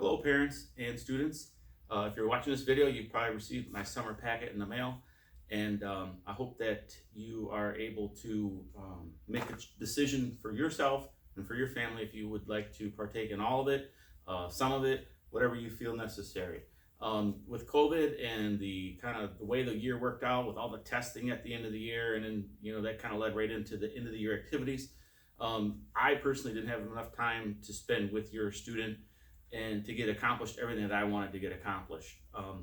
Hello, parents and students. If you're watching this video, you probably received my summer packet in the mail, and I hope that you are able to make a decision for yourself and for your family if you would like to partake in all of it, some of it, whatever you feel necessary. With COVID and the kind of the way the year worked out with all the testing at the end of the year, and then that kind of led right into the end of the year activities. I personally didn't have enough time to spend with your student and to get accomplished everything that I wanted to get accomplished.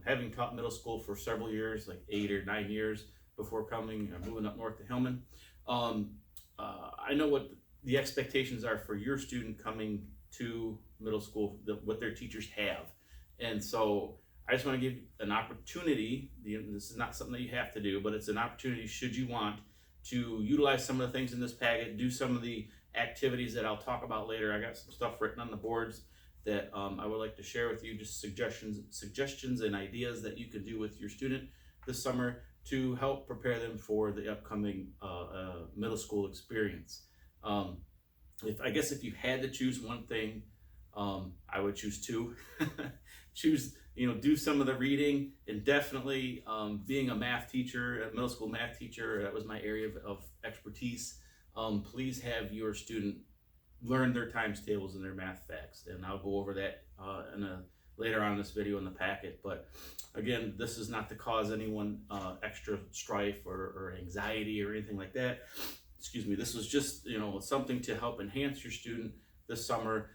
Having taught middle school for several years, like 8 or 9 years before moving up north to Hillman, I know what the expectations are for your student coming to middle school, what their teachers have. And so I just want to give an opportunity. This is not something that you have to do, but it's an opportunity should you want to utilize some of the things in this packet, do some of the activities that I'll talk about later. I got some stuff written on the boards that I would like to share with you, just suggestions and ideas that you can do with your student this summer to help prepare them for the upcoming middle school experience. If you had to choose one thing, I would choose two. Do some of the reading, and definitely being a math teacher, a middle school math teacher, that was my area of expertise. Please have your student learn their times tables and their math facts, and I'll go over that later on in this video in the packet. But again, this is not to cause anyone extra strife or anxiety or anything like that. Excuse me. This was just something to help enhance your student this summer.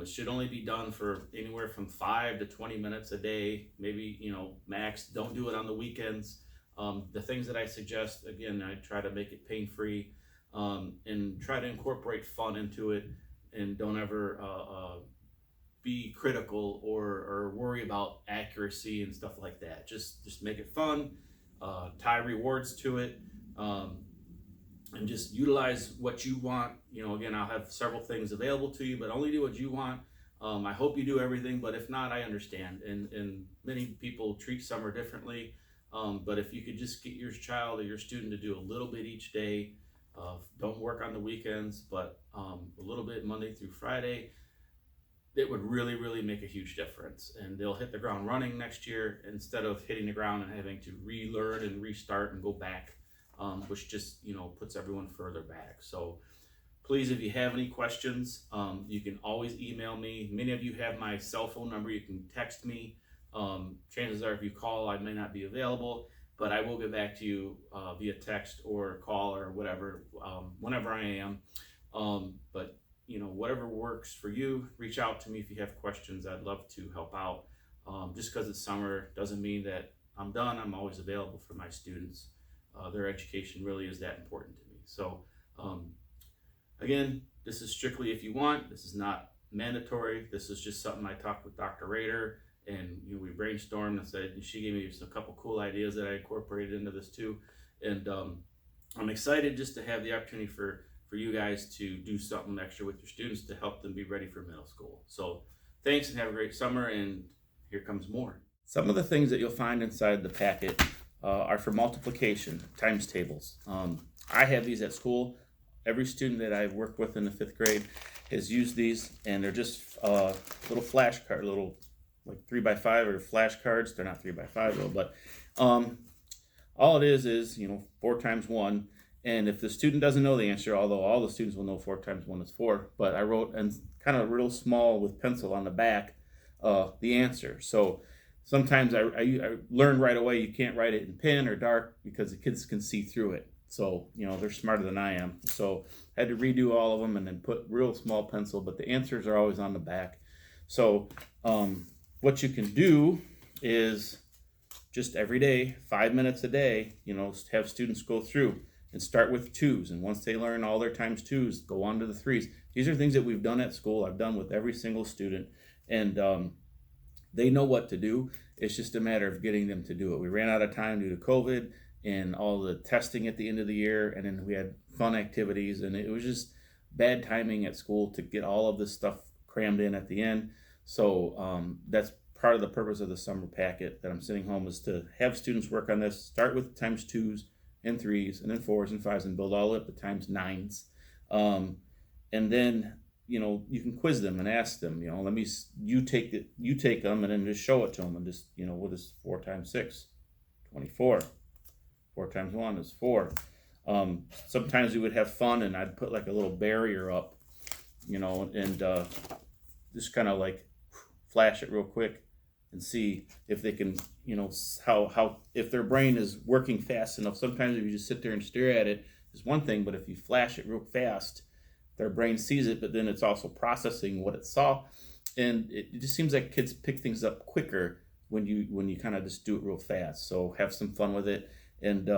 It should only be done for anywhere from 5 to 20 minutes a day, maybe max. Don't do it on the weekends. The things that I suggest, again, I try to make it pain-free. And try to incorporate fun into it, and don't ever be critical or worry about accuracy and stuff like that. Just make it fun, tie rewards to it, and just utilize what you want. Again, I'll have several things available to you, but only do what you want. I hope you do everything, but if not, I understand. And many people treat summer differently. But if you could just get your child or your student to do a little bit each day, don't work on the weekends, but a little bit Monday through Friday, it would really, really make a huge difference. And they'll hit the ground running next year instead of hitting the ground and having to relearn and restart and go back, which just puts everyone further back. So please, if you have any questions, you can always email me. Many of you have my cell phone number. You can text me. Chances are if you call, I may not be available, but I will get back to you via text or call or whatever, whenever I am. But whatever works for you, reach out to me if you have questions. I'd love to help out. Just because it's summer doesn't mean that I'm done. I'm always available for my students. Their education really is that important to me. So again, this is strictly if you want. This is not mandatory. This is just something I talked with Dr. Rader, and we brainstormed and said, and she gave me just a couple cool ideas that I incorporated into this too. And I'm excited just to have the opportunity for you guys to do something extra with your students to help them be ready for middle school. So thanks, and have a great summer, and here comes more. Some of the things that you'll find inside the packet are for multiplication, times tables. I have these at school. Every student that I've worked with in the 5th grade has used these, and they're just little flashcard, little like 3x5 or flashcards. They're not 3x5 though, but all it is 4 times 1. And if the student doesn't know the answer, although all the students will know 4 times 1 is 4, but I wrote and kind of real small with pencil on the back the answer. So sometimes I learned right away you can't write it in pen or dark because the kids can see through it. So they're smarter than I am. So I had to redo all of them and then put real small pencil, but the answers are always on the back. So what you can do is just every day, 5 minutes a day, have students go through and start with 2s. And once they learn all their times 2s, go on to the 3s. These are things that we've done at school. I've done with every single student. And they know what to do. It's just a matter of getting them to do it. We ran out of time due to COVID and all the testing at the end of the year. And then we had fun activities. And it was just bad timing at school to get all of this stuff crammed in at the end. So that's part of the purpose of the summer packet that I'm sending home, is to have students work on this. Start with times 2s and 3s, and then 4s and 5s, and build all up to times 9s. And then you can quiz them and ask them, you take them and then just show it to them and just, what is 4 times 6? 24. 4 times 1 is 4. Sometimes we would have fun and I'd put like a little barrier up, and just kind of like flash it real quick and see if they can, how if their brain is working fast enough. Sometimes if you just sit there and stare at it, is one thing, but if you flash it real fast, their brain sees it, but then it's also processing what it saw, and it just seems like kids pick things up quicker when you kind of just do it real fast. So have some fun with it, and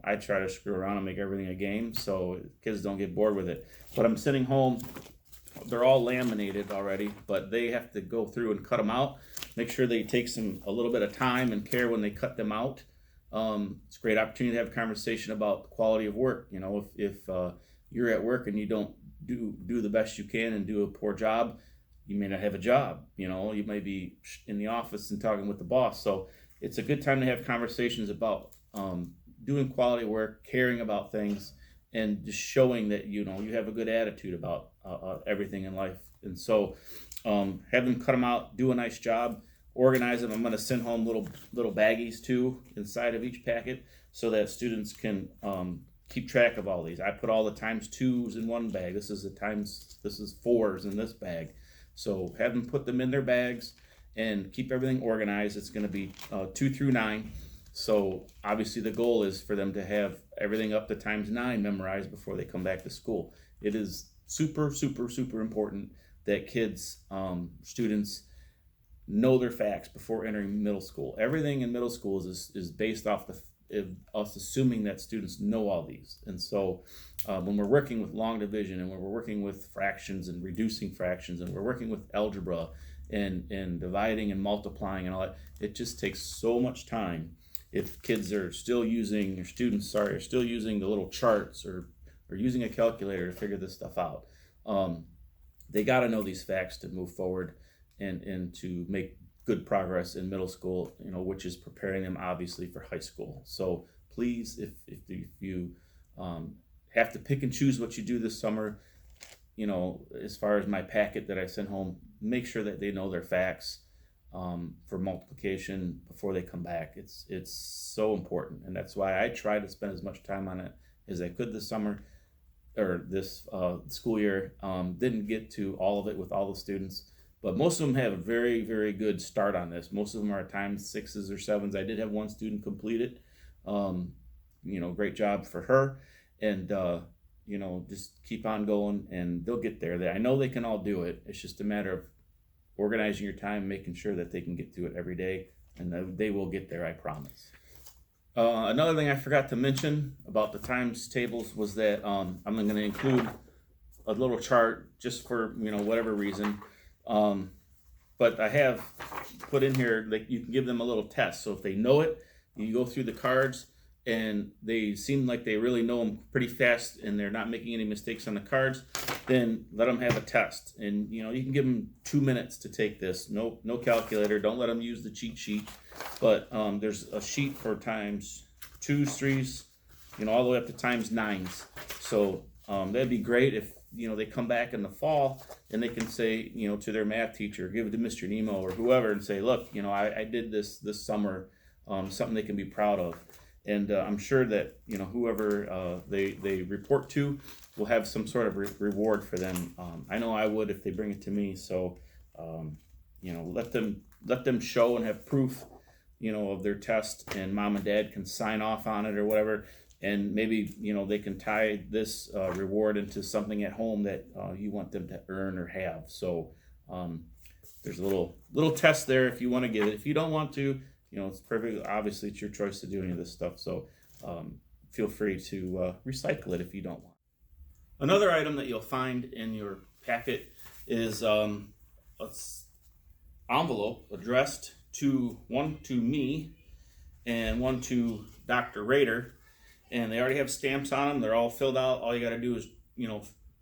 I try to screw around and make everything a game so kids don't get bored with it. But I'm sitting home. They're all laminated already, but they have to go through and cut them out. Make sure they take a little bit of time and care when they cut them out. It's a great opportunity to have a conversation about the quality of work. If you're at work and you don't do the best you can and do a poor job, you may not have a job. You may be in the office and talking with the boss. So it's a good time to have conversations about doing quality work, caring about things, and just showing that you have a good attitude about everything in life. And so have them cut them out, do a nice job, organize them. I'm going to send home little baggies too inside of each packet so that students can keep track of all these. I put all the times 2s in one bag. This is 4s in this bag. So have them put them in their bags and keep everything organized. It's going to be 2 through 9. So obviously the goal is for them to have everything up to times 9 memorized before they come back to school. It is super, super, super important that kids, students, know their facts before entering middle school. Everything in middle school is based off us assuming that students know all these. And so when we're working with long division and when we're working with fractions and reducing fractions and we're working with algebra and dividing and multiplying and all that, it just takes so much time. If kids are still using, or students, are still using the little charts or using a calculator to figure this stuff out, they got to know these facts to move forward and to make good progress in middle school, which is preparing them obviously for high school. So please, if you have to pick and choose what you do this summer, as far as my packet that I send home, make sure that they know their facts for multiplication before they come back. It's so important, and that's why I try to spend as much time on it as I could this summer or this school year. Didn't get to all of it with all the students, but most of them have a very, very good start on this. Most of them are times 6s or 7s. I did have one student complete it. Great job for her, and just keep on going, and they'll get there. I know they can all do it. It's just a matter of organizing your time, making sure that they can get through it every day, and they will get there, I promise. Another thing I forgot to mention about the times tables was that I'm going to include a little chart just for whatever reason, but I have put in here that you can give them a little test. So if they know it, you go through the cards and they seem like they really know them pretty fast and they're not making any mistakes on the cards, then let them have a test. And you can give them 2 minutes to take this. No calculator. Don't let them use the cheat sheet. But there's a sheet for times 2s, 3s, all the way up to times 9s. So that'd be great if they come back in the fall and they can say to their math teacher, give it to Mr. Nemo or whoever, and say, look, I did this summer, something they can be proud of. And I'm sure that whoever they report to will have some sort of reward for them. I know I would if they bring it to me. So let them show and have proof of their test, and mom and dad can sign off on it or whatever. And maybe they can tie this reward into something at home that you want them to earn or have. So there's a little test there if you want to give it. If you don't want to, it's perfect. Obviously, it's your choice to do any of this stuff. So feel free to recycle it if you don't want. Another item that you'll find in your packet is an envelope addressed one to me and one to Dr. Rader. And they already have stamps on them. They're all filled out. All you got to do is,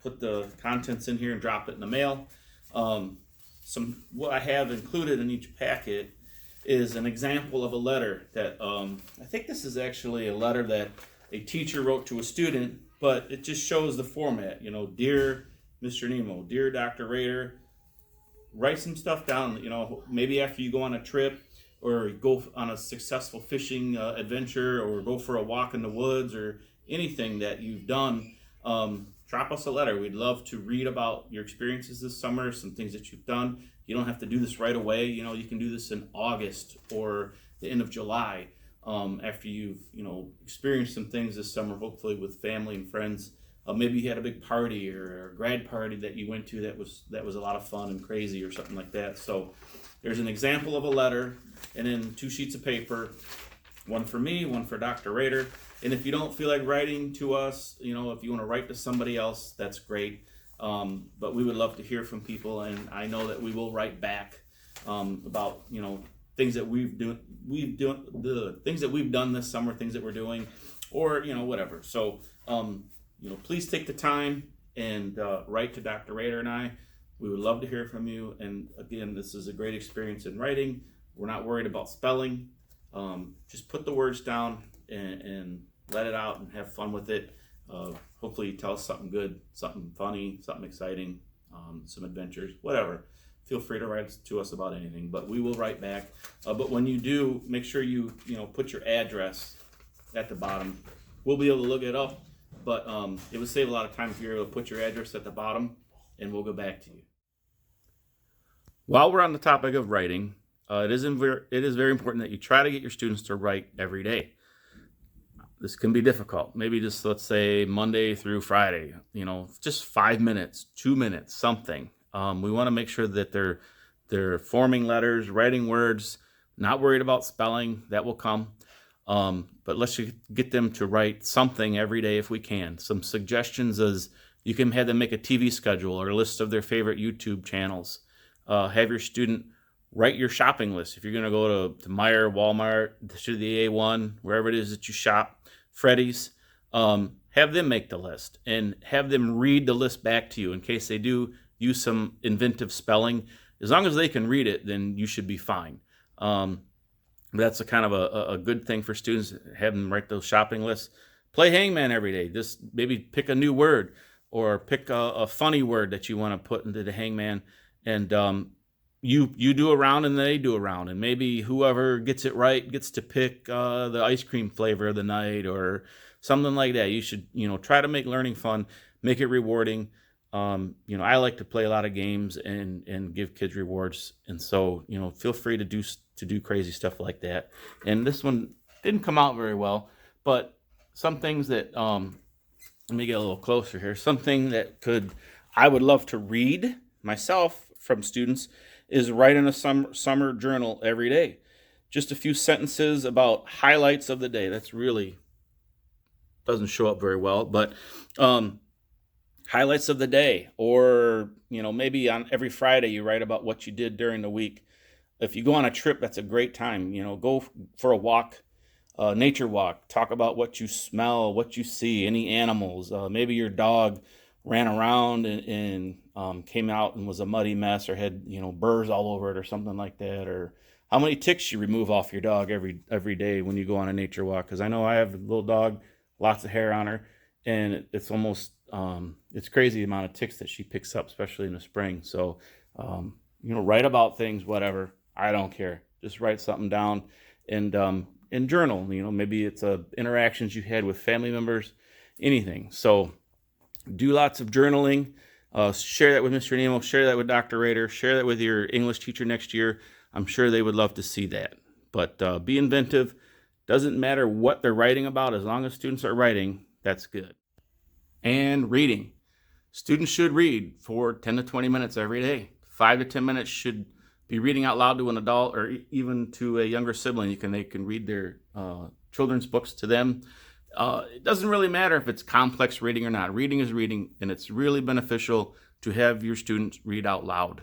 put the contents in here and drop it in the mail. What I have included in each packet is an example of a letter that I think this is actually a letter that a teacher wrote to a student, but it just shows the format. Dear Mr. Nemo, dear Dr. Rader, write some stuff down. Maybe after you go on a trip or go on a successful fishing adventure or go for a walk in the woods or anything that you've done, drop us a letter. We'd love to read about your experiences this summer, some things that you've done. You don't have to do this right away. You can do this in August or the end of July, after you've experienced some things this summer, hopefully with family and friends. Maybe you had a big party or a grad party that you went to that was a lot of fun and crazy or something like that. So there's an example of a letter, and then 2 sheets of paper, one for me, one for Dr. Rader. And if you don't feel like writing to us, if you want to write to somebody else, that's great. But we would love to hear from people, and I know that we will write back about things that things that we've done this summer, things that we're doing, or whatever. So please take the time and write to Dr. Rader and I. We would love to hear from you. And again, this is a great experience in writing. We're not worried about spelling. Just put the words down and let it out and have fun with it. Hopefully tell us something good, something funny, something exciting, some adventures, whatever. Feel free to write to us about anything, but we will write back. But when you do, make sure you put your address at the bottom. We'll be able to look it up, but it would save a lot of time if you're able to put your address at the bottom, and we'll go back to you. While we're on the topic of writing, it is very important that you try to get your students to write every day. This can be difficult. Maybe just, let's say, Monday through Friday, just 5 minutes, 2 minutes, something. We want to make sure that they're forming letters, writing words, not worried about spelling. That will come. But let's get them to write something every day if we can. Some suggestions is you can have them make a TV schedule or a list of their favorite YouTube channels. Have your student write your shopping list. If you're going to go to Meijer, Walmart, to the A1, wherever it is that you shop, Freddy's, have them make the list and have them read the list back to you in case they do use some inventive spelling. As long as they can read it, then you should be fine. That's a kind of a good thing for students. Have them write those shopping lists. Play hangman every day. Just maybe pick a new word or pick a funny word that you want to put into the hangman, and you do a round and they do a round, and maybe whoever gets it right gets to pick the ice cream flavor of the night or something like that. You should try to make learning fun, make it rewarding. I like to play a lot of games and give kids rewards, and so feel free to do crazy stuff like that. And this one didn't come out very well, but some things that let me get a little closer here. Something that I would love to read myself from students is write in a summer journal every day. Just a few sentences about highlights of the day. That's really doesn't show up very well, but highlights of the day, or maybe on every Friday you write about what you did during the week. If you go on a trip, that's a great time. Go for a walk, nature walk. Talk about what you smell, what you see, any animals. Maybe your dog ran around and came out and was a muddy mess, or had burrs all over it, or something like that. Or how many ticks you remove off your dog every day when you go on a nature walk. Because I know I have a little dog, lots of hair on her, and it's almost it's crazy the amount of ticks that she picks up, especially in the spring. So write about things, whatever. I don't care. Just write something down and journal. Maybe it's interactions you had with family members, anything. So do lots of journaling. Share that with Mr. Nemo. Share that with Dr. Rader. Share that with your English teacher next year. I'm sure they would love to see that. But be inventive. Doesn't matter what they're writing about. As long as students are writing, that's good. And reading. Students should read for 10 to 20 minutes every day. 5 to 10 minutes should be reading out loud to an adult, or even to a younger sibling. They can read their children's books to them. It doesn't really matter if it's complex reading or not. Reading is reading, and it's really beneficial to have your students read out loud.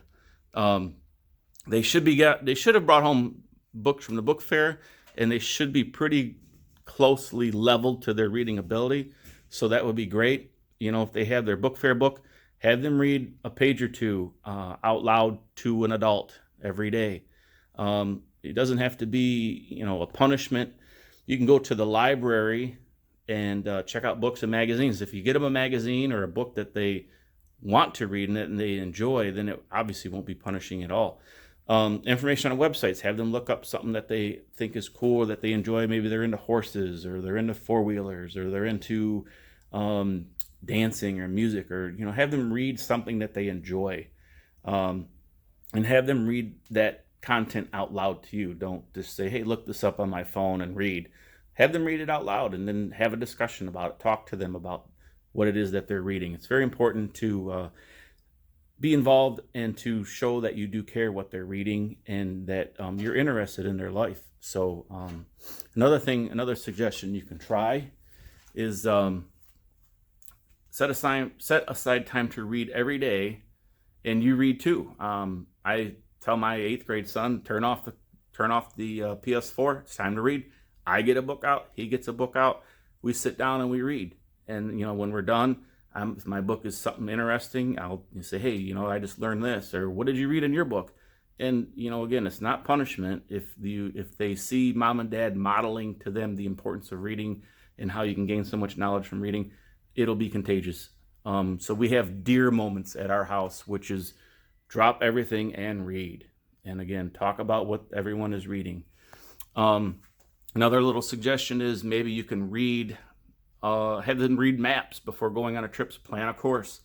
They should have brought home books from the book fair, and they should be pretty closely leveled to their reading ability. So that would be great. If they have their book fair book, have them read a page or two out loud to an adult every day. It doesn't have to be, a punishment. You can go to the library and check out books and magazines. If you get them a magazine or a book that they want to read and they enjoy, then it obviously won't be punishing at all. Information on websites, have them look up something that they think is cool, that they enjoy. Maybe they're into horses, or they're into four-wheelers, or they're into dancing or music, or have them read something that they enjoy, and have them read that content out loud to you. Don't just say, hey, look this up on my phone and read. Have them read it out loud, and then have a discussion about it. Talk to them about what it is that they're reading. It's very important to be involved and to show that you do care what they're reading, and that you're interested in their life. So another suggestion you can try is set aside time to read every day, and you read too. I tell my 8th grade son, turn off the PS4. It's time to read. I get a book out. He gets a book out. We sit down and we read. And when we're done, if my book is something interesting, I'll say, hey, I just learned this, or what did you read in your book? And again, it's not punishment if they see mom and dad modeling to them the importance of reading and how you can gain so much knowledge from reading. It'll be contagious. So we have dear moments at our house, which is drop everything and read. And again, talk about what everyone is reading. Another little suggestion is maybe you can have them read maps before going on a trip. Plan a course.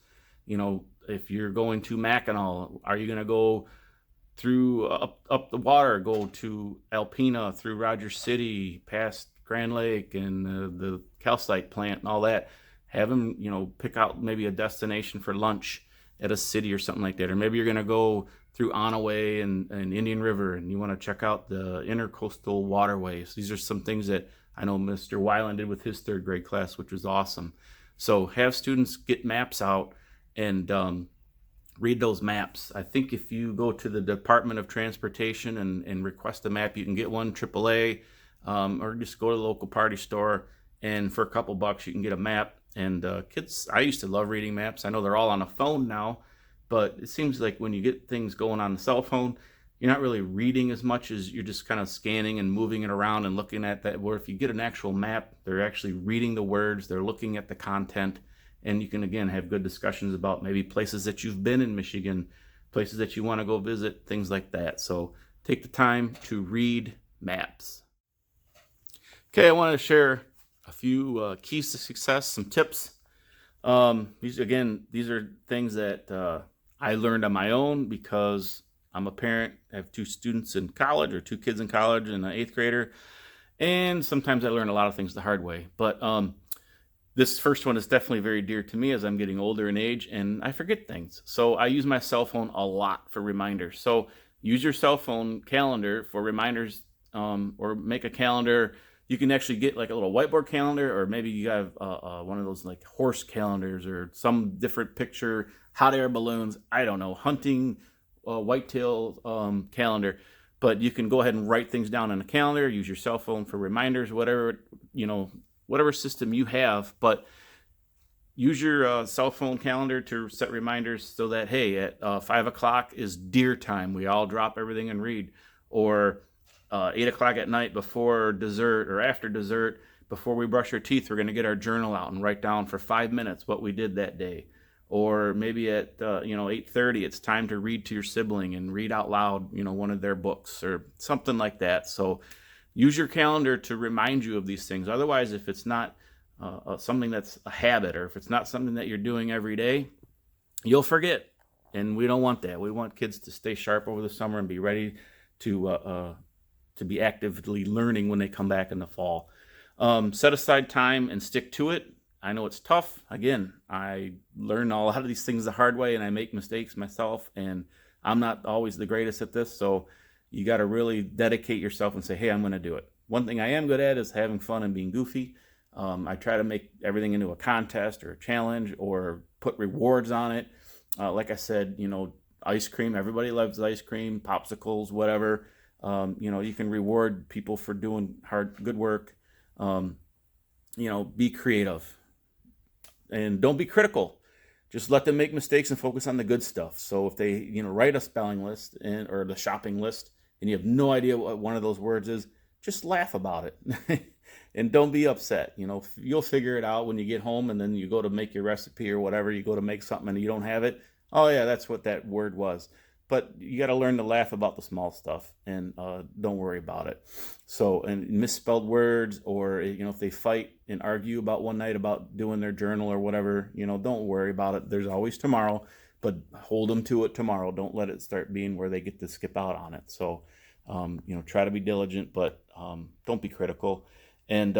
If you're going to Mackinac, are you going to go through up the water, go to Alpena, through Rogers City, past Grand Lake and the calcite plant and all that? Have them, pick out maybe a destination for lunch at a city or something like that. Or maybe you're going to go through Onaway and Indian River, and you want to check out the intercoastal waterways. These are some things that I know Mr. Weiland did with his 3rd grade class, which was awesome. So have students get maps out and read those maps. I think if you go to the Department of Transportation and request a map, you can get one, AAA, or just go to the local party store, and for a couple bucks you can get a map. And kids, I used to love reading maps. I know they're all on a phone now, but it seems like when you get things going on the cell phone, you're not really reading as much as you're just kind of scanning and moving it around and looking at that. Where if you get an actual map, they're actually reading the words, they're looking at the content, and you can, again, have good discussions about maybe places that you've been in Michigan, places that you want to go visit, things like that. So take the time to read maps. Okay, I want to share a few keys to success, some tips. These are things that I learned on my own because I'm a parent. I have 2 students in college, or 2 kids in college, and an 8th grader. And sometimes I learn a lot of things the hard way. But this first one is definitely very dear to me as I'm getting older in age, and I forget things. So I use my cell phone a lot for reminders. So use your cell phone calendar for reminders, or make a calendar. You can actually get like a little whiteboard calendar, or maybe you have one of those like horse calendars, or some different picture, hot air balloons, I don't know, hunting, whitetail calendar. But you can go ahead and write things down on a calendar, use your cell phone for reminders, whatever system you have. But use your cell phone calendar to set reminders so that, hey, at 5 o'clock is deer time. We all drop everything and read. Or 8 o'clock at night before dessert, or after dessert, before we brush our teeth, we're going to get our journal out and write down for 5 minutes what we did that day. Or maybe at 8:30, it's time to read to your sibling and read out loud, one of their books or something like that. So use your calendar to remind you of these things. Otherwise, if it's not something that's a habit, or if it's not something that you're doing every day, you'll forget. And we don't want that. We want kids to stay sharp over the summer and be ready to be actively learning when they come back in the fall. Set aside time and stick to it. I know it's tough. Again, I learn a lot of these things the hard way, and I make mistakes myself, and I'm not always the greatest at this. So you got to really dedicate yourself and say, hey, I'm going to do it. One thing I am good at is having fun and being goofy. I try to make everything into a contest or a challenge, or put rewards on it. Like I said, ice cream. Everybody loves ice cream, popsicles, whatever. You can reward people for doing good work. Be creative. And don't be critical. Just let them make mistakes and focus on the good stuff. So if they, write a spelling list or the shopping list, and you have no idea what one of those words is, just laugh about it. And don't be upset. You'll figure it out when you get home, and then you go to make your recipe or whatever. You go to make something and you don't have it. Oh yeah, that's what that word was. But you got to learn to laugh about the small stuff, and don't worry about it. So, and misspelled words, or if they fight and argue about one night about doing their journal or whatever, don't worry about it. There's always tomorrow, but hold them to it tomorrow. Don't let it start being where they get to skip out on it. So, try to be diligent, but don't be critical. And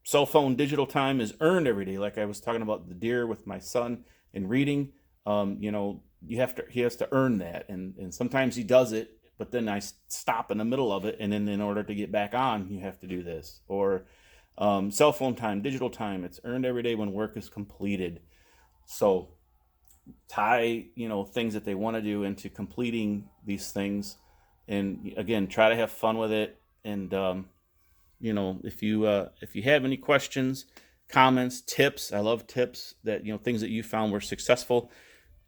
cell phone digital time is earned every day. Like I was talking about the deer with my son and reading, he has to earn that. And sometimes he does it, but then I stop in the middle of it. And then in order to get back on, you have to do this. Or cell phone time, digital time, it's earned every day when work is completed. So tie, things that they want to do into completing these things. And again, try to have fun with it. And, if you have any questions, comments, tips, I love tips that, things that you found were successful,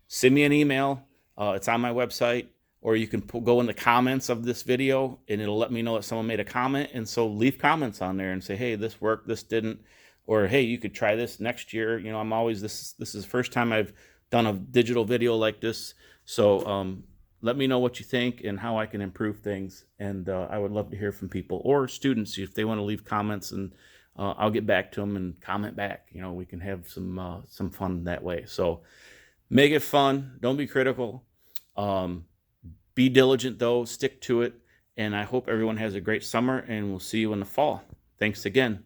send me an email. It's on my website, or you can go in the comments of this video and it'll let me know that someone made a comment. And so leave comments on there and say, hey, this worked, this didn't, or hey, you could try this next year. I'm always, this is the first time I've done a digital video like this. So, let me know what you think and how I can improve things. And I would love to hear from people or students if they want to leave comments, and I'll get back to them and comment back. We can have some fun that way. So make it fun. Don't be critical. Be diligent though. Stick to it. And I hope everyone has a great summer, and we'll see you in the fall. Thanks again.